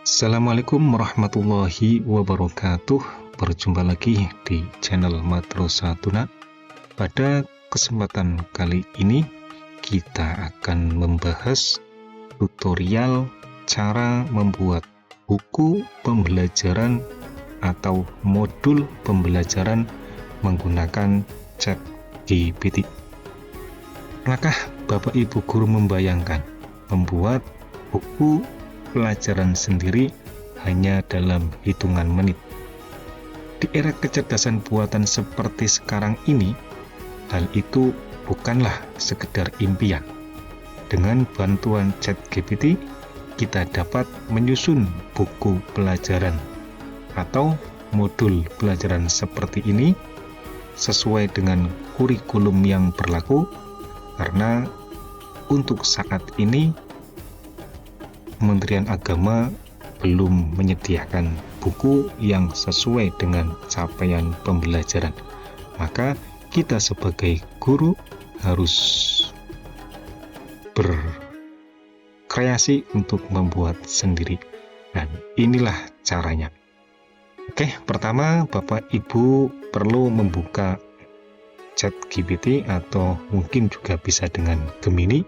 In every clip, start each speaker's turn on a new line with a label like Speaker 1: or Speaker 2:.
Speaker 1: Assalamualaikum warahmatullahi wabarakatuh. Berjumpa lagi di channel Matrosa Tuna. Pada kesempatan kali ini kita akan membahas tutorial cara membuat buku pembelajaran atau modul pembelajaran menggunakan ChatGPT. Pernahkah Bapak Ibu guru membayangkan membuat buku pelajaran sendiri hanya dalam hitungan menit? Di era kecerdasan buatan seperti sekarang ini, hal itu bukanlah sekedar impian. Dengan bantuan ChatGPT, kita dapat menyusun buku pelajaran atau modul pelajaran seperti ini sesuai dengan kurikulum yang berlaku, karena untuk saat ini Kementerian Agama belum menyediakan buku yang sesuai dengan capaian pembelajaran. Maka kita sebagai guru harus berkreasi untuk membuat sendiri. Dan inilah caranya. Oke, pertama Bapak Ibu perlu membuka ChatGPT atau mungkin juga bisa dengan Gemini,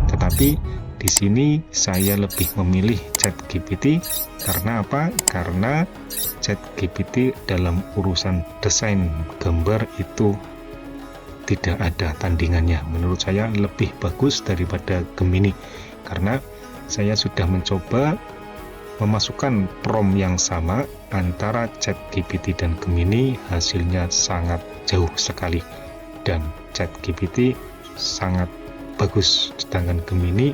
Speaker 1: tetapi di sini saya lebih memilih ChatGPT. Karena apa? Karena ChatGPT dalam urusan desain gambar itu tidak ada tandingannya. Menurut saya lebih bagus daripada Gemini, karena saya sudah mencoba memasukkan prompt yang sama antara ChatGPT dan Gemini, hasilnya sangat jauh sekali. Dan ChatGPT sangat bagus, sedangkan Gemini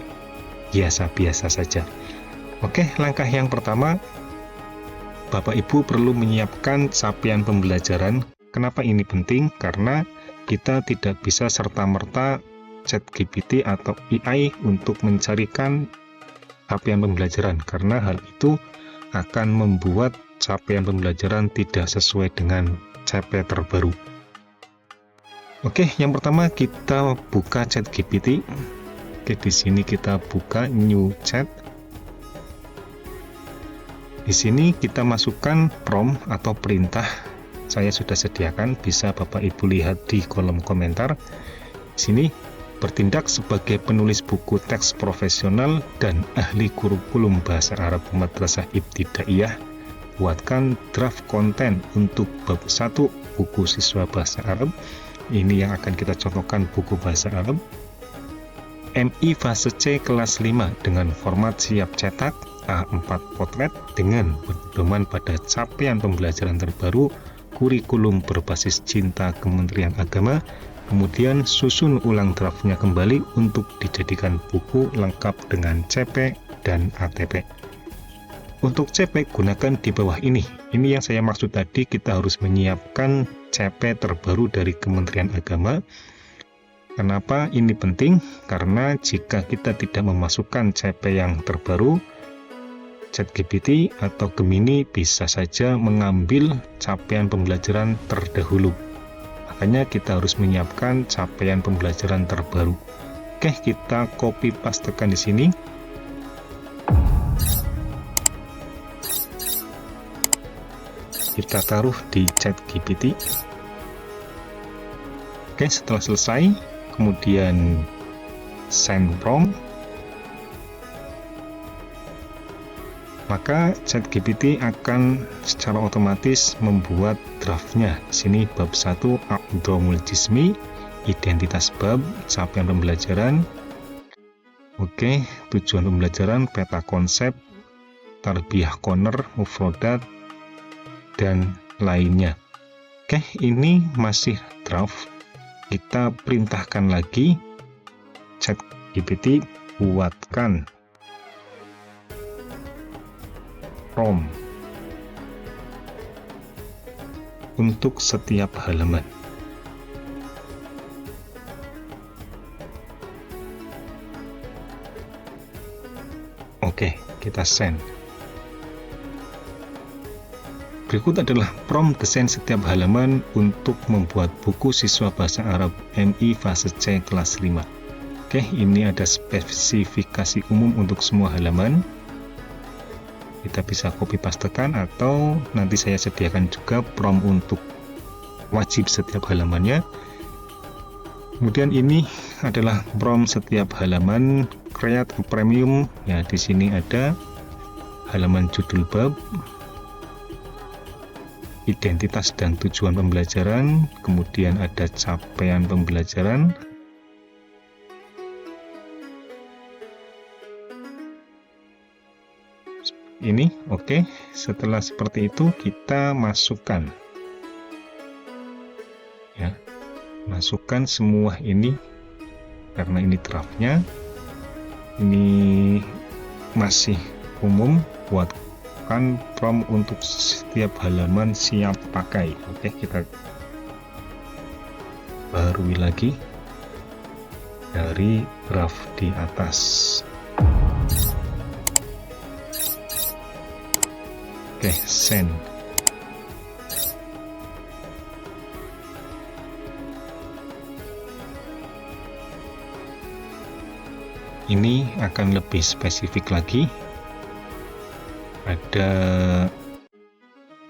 Speaker 1: biasa-biasa saja. Oke, langkah yang pertama, Bapak Ibu perlu menyiapkan capaian pembelajaran. Kenapa ini penting? Karena kita tidak bisa serta-merta ChatGPT atau AI untuk mencarikan capaian pembelajaran, karena hal itu akan membuat capaian pembelajaran tidak sesuai dengan CP terbaru. Oke, yang pertama kita buka ChatGPT. Oke, di sini kita buka new chat. Di sini kita masukkan prompt atau perintah. Saya sudah sediakan, bisa Bapak Ibu lihat di kolom komentar. Di sini bertindak sebagai penulis buku teks profesional dan ahli kurikulum bahasa Arab Madrasah Ibtidaiyah. Buatkan draft konten untuk bab 1 buku siswa bahasa Arab. Ini yang akan kita contohkan buku bahasa Arab. MI fase C kelas 5 dengan format siap cetak A4 potret dengan berpedoman pada capaian pembelajaran terbaru kurikulum berbasis cinta Kementerian Agama. Kemudian susun ulang draftnya kembali untuk dijadikan buku lengkap dengan CP dan ATP. Untuk CP gunakan di bawah ini. Ini yang saya maksud tadi, kita harus menyiapkan CP terbaru dari Kementerian Agama. Kenapa ini penting? Karena jika kita tidak memasukkan CP yang terbaru, ChatGPT atau Gemini bisa saja mengambil capaian pembelajaran terdahulu. Makanya kita harus menyiapkan capaian pembelajaran terbaru. Oke, kita copy pastekan di sini. Kita taruh di ChatGPT. Oke, setelah selesai, kemudian send prompt. Maka ChatGPT akan secara otomatis membuat draftnya. Di sini bab 1 Aqdamul Jismi, identitas bab, capaian pembelajaran. Oke, tujuan pembelajaran, peta konsep, tarbiyah corner, mufrodat, dan lainnya. Oke, ini masih draft. Kita perintahkan lagi ChatGPT buatkan prompt untuk setiap halaman. Oke, kita send. Berikut adalah prompt desain setiap halaman untuk membuat buku siswa bahasa Arab MI fase C kelas 5. Oke, ini ada spesifikasi umum untuk semua halaman. kita bisa copy pastekan, atau nanti saya sediakan juga prompt untuk wajib setiap halamannya. Kemudian ini adalah prompt setiap halaman create a premium ya. Di sini ada halaman judul bab, identitas dan tujuan pembelajaran, kemudian ada capaian pembelajaran, ini oke. Setelah seperti itu kita masukkan ya, masukkan semua ini karena ini draftnya, ini masih umum, buatkan prompt untuk setiap halaman siap pakai. Oke, kita barui lagi dari draft di atas. Oke, send. Ini akan lebih spesifik lagi. Ada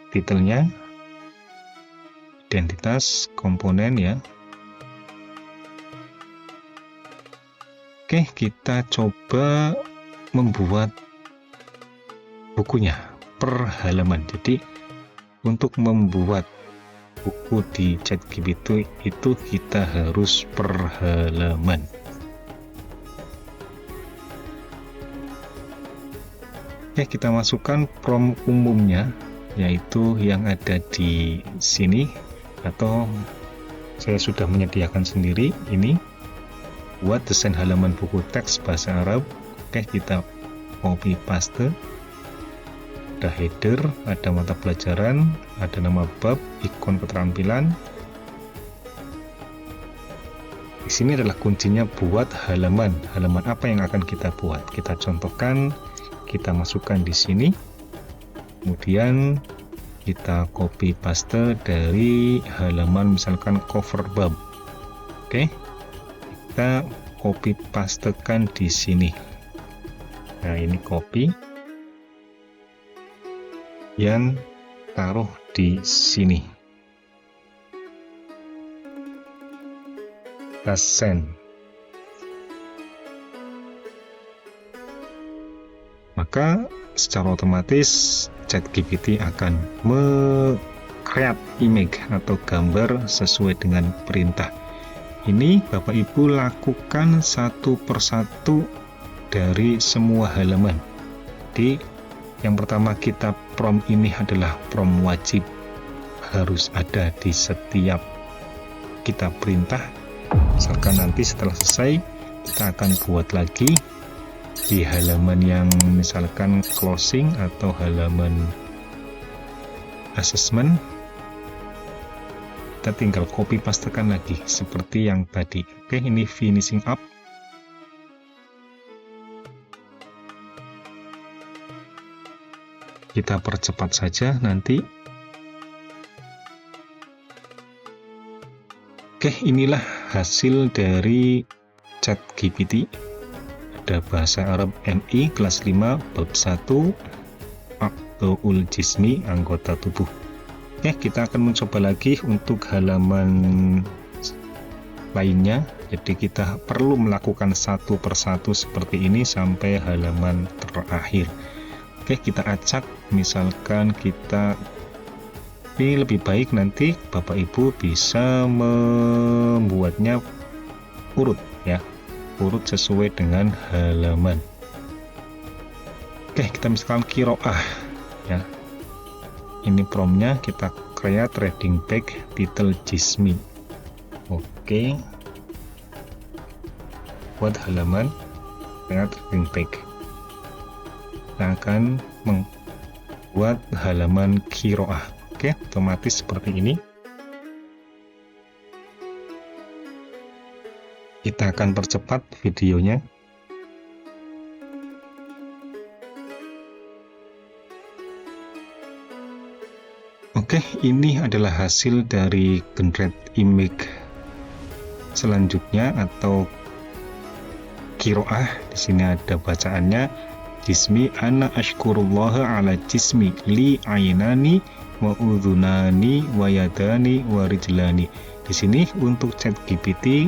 Speaker 1: titelnya, identitas, komponen ya. Oke, kita coba membuat bukunya per halaman. Jadi untuk membuat buku di ChatGPT itu kita harus per halaman. Oke, kita masukkan prompt umumnya, yaitu yang ada di sini, atau saya sudah menyediakan sendiri ini, buat desain halaman buku teks bahasa Arab. Oke, kita copy paste. Ada header, ada mata pelajaran, ada nama bab, ikon keterampilan. Di sini adalah kuncinya buat halaman. Halaman apa yang akan kita buat? Kita contohkan, kita masukkan di sini. Kemudian kita copy paste dari halaman misalkan cover bab. Oke. Kita copy pastekan di sini. Nah, ini copy, yang taruh di sini. Kita send. Maka secara otomatis ChatGPT akan me-create image atau gambar sesuai dengan perintah. Ini Bapak Ibu lakukan satu persatu dari semua halaman. Jadi yang pertama, kita prompt ini adalah prompt wajib, harus ada di setiap kita perintah. Misalkan nanti setelah selesai kita akan buat lagi di halaman yang misalkan closing atau halaman assessment, kita tinggal copy pastekan lagi seperti yang tadi. Oke, ini finishing up. Kita percepat saja nanti. Oke, inilah hasil dari ChatGPT. Ada bahasa Arab MI kelas 5 bab 1 A'dha'ul Jismi, anggota tubuh. Oke, kita akan mencoba lagi untuk halaman lainnya. Jadi kita perlu melakukan satu persatu seperti ini sampai halaman terakhir. Oke, kita acak, misalkan kita, ini lebih baik nanti Bapak Ibu bisa membuatnya urut ya, urut sesuai dengan halaman. Oke, kita misalkan qiraah ya. Ini promptnya, kita create reading bag title Jismi. Oke, buat halaman create reading bag. Kita akan membuat halaman qiraah. Oke, otomatis seperti ini. Kita akan percepat videonya. Oke, ini adalah hasil dari generate image selanjutnya atau qiraah. Di sini ada bacaannya. jismi ana ashkurullaha ala jismi li ainani wa udhunani wa yadani wa rijlani. Di sini untuk ChatGPT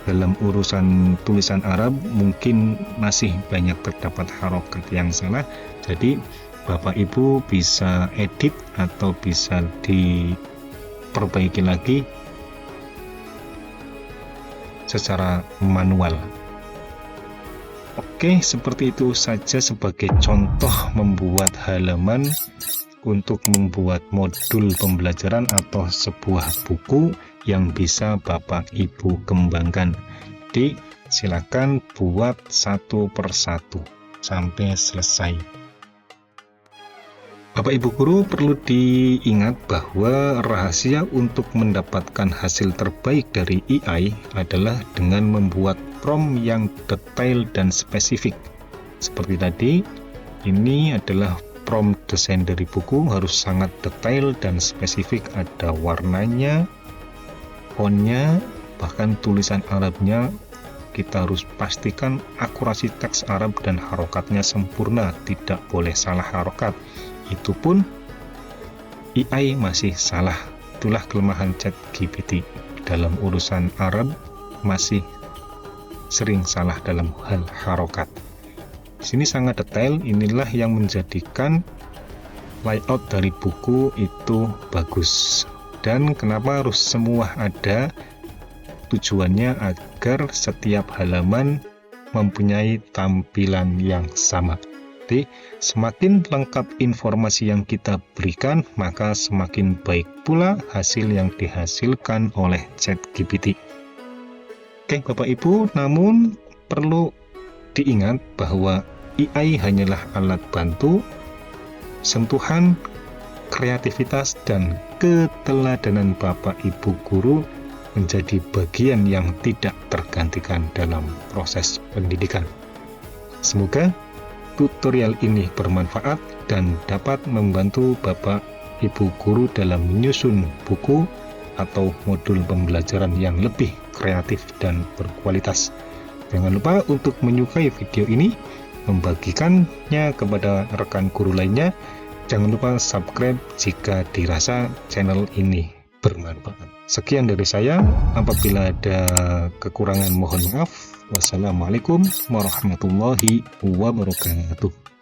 Speaker 1: dalam urusan tulisan Arab mungkin masih banyak terdapat harokat yang salah, jadi Bapak Ibu bisa edit atau bisa diperbaiki lagi secara manual. Oke, seperti itu saja sebagai contoh membuat halaman untuk membuat modul pembelajaran atau sebuah buku yang bisa Bapak Ibu kembangkan. Jadi silakan buat satu persatu sampai selesai. Bapak Ibu guru perlu diingat bahwa rahasia untuk mendapatkan hasil terbaik dari AI adalah dengan membuat prompt yang detail dan spesifik. Seperti tadi, ini adalah prompt desain dari buku harus sangat detail dan spesifik, ada warnanya, fontnya, bahkan tulisan Arabnya kita harus pastikan akurasi teks Arab dan harokatnya sempurna, tidak boleh salah harokat. Itu pun AI masih salah. Itulah kelemahan ChatGPT dalam urusan Arab, masih sering salah dalam hal harokat. Di sini sangat detail, inilah yang menjadikan layout dari buku itu bagus. Dan kenapa harus semua ada? Tujuannya agar setiap halaman mempunyai tampilan yang sama. Jadi, semakin lengkap informasi yang kita berikan, maka semakin baik pula hasil yang dihasilkan oleh ChatGPT. Oke, Bapak Ibu, namun perlu diingat bahwa AI hanyalah alat bantu. Sentuhan, kreativitas, dan keteladanan Bapak Ibu guru menjadi bagian yang tidak tergantikan dalam proses pendidikan. Semoga tutorial ini bermanfaat dan dapat membantu Bapak Ibu guru dalam menyusun buku atau modul pembelajaran yang lebih kreatif dan berkualitas. Jangan lupa untuk menyukai video ini, membagikannya kepada rekan guru lainnya. Jangan lupa subscribe jika dirasa channel ini bermanfaat. Sekian dari saya, apabila ada kekurangan mohon maaf. Wassalamualaikum warahmatullahi wabarakatuh.